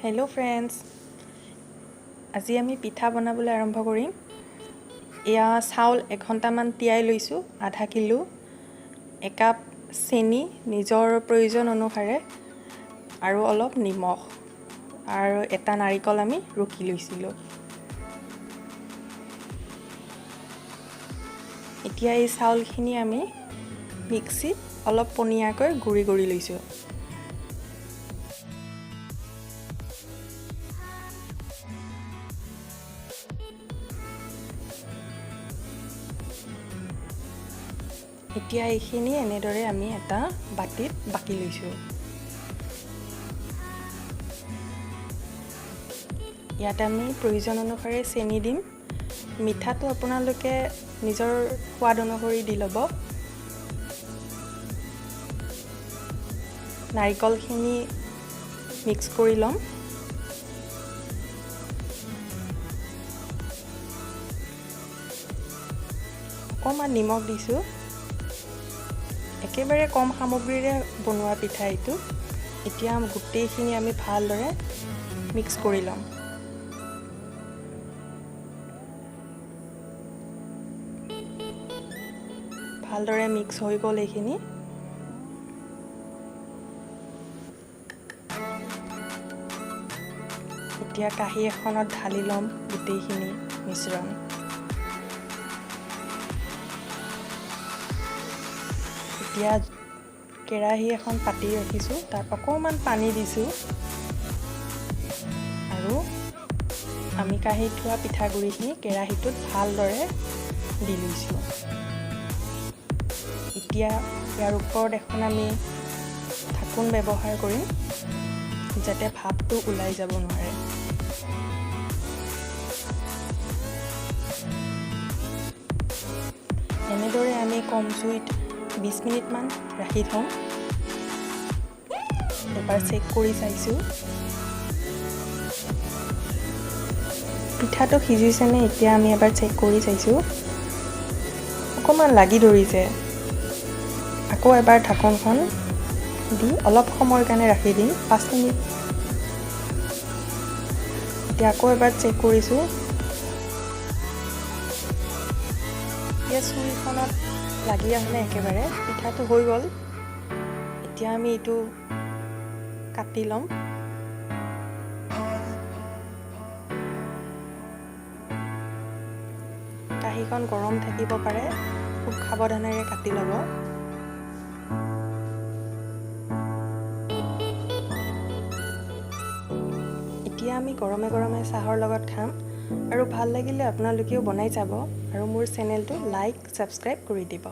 Hello friends, আজি আমি পিঠা বনাবলৈ আৰম্ভ কৰিম। এয়া চাউল 1 ঘণ্টামান তিয়াই লৈছো, আধা কিলো, 1 কাপ চেনি নিজৰ প্ৰয়োজন অনুসাৰে আৰু অলপ নিমখ আৰু এটা নাৰিকল আমি ৰুকি লৈছিলো। এতিয়া এই চাউলখিনি আমি মিক্সিত অলপ পনিয়াকৈ গুৰি কৰি লৈছো। এতিয়া এইখিনি এনেদৰে আমি এটা বাটিত বাকি লৈছো। ইয়াত আমি প্ৰয়োজন অনুসাৰে চেনি দিম। মিঠাটো আপোনালোকে নিজৰ সোৱাদ অনুসৰি দি ল'ব। নাৰিকলখিনি মিক্স কৰি ল'ম। অকণমান নিমখ দিছো। একেবাৰে কম সামগ্ৰীৰে বনোৱা পিঠা এইটো। এতিয়া গোটেইখিনি আমি ভালদৰে মিক্স কৰি ল'ম। ভালদৰে মিক্স হৈ গ'ল এইখিনি। এতিয়া কাঁহী এখনত ঢালি ল'ম গোটেইখিনি মিশ্ৰণ। এতিয়া কেৰাহী এখন পাতি ৰাখিছো, তাত অকণমান পানী দিছো আৰু আমি কাঁহীত থোৱা পিঠাগুড়িখিনি কেৰাহীটোত ভালদৰে দি লৈছো। এতিয়া ইয়াৰ ওপৰত এখন আমি ঢাকোন ব্যৱহাৰ কৰিম, যাতে ভাপটো ওলাই যাব নোৱাৰে। এনেদৰে আমি কম জুইত 20 মিনিটমান ৰাখি থওঁ। এবাৰ চেক কৰি চাইছো পিঠাটো সিজিছেনে। এতিয়া আমি এবাৰ চেক কৰি চাইছো, অকণমান লাগি ধৰিছে। আকৌ এবাৰ ঢাকনখন দি অলপ সময়ৰ কাৰণে ৰাখি দিম, 5 মিনিট। এতিয়া আকৌ এবাৰ চেক কৰিছো। এতিয়া চুৰিখনত লাগি আহিলে একেবাৰে পিঠাটো হৈ গ'ল। এতিয়া আমি এইটো কাটি ল'ম। কাঁহীখন গৰম থাকিব পাৰে, খুব সাৱধানেৰে কাটি ল'ব। এতিয়া আমি গৰমে গৰমে চাহৰ লগত খাম। আৰু ভাল লাগিলে আপোনালোকেও বনাই চাব আৰু মোৰ চেনেলটো লাইক, ছাবস্ক্ৰাইব কৰি দিব।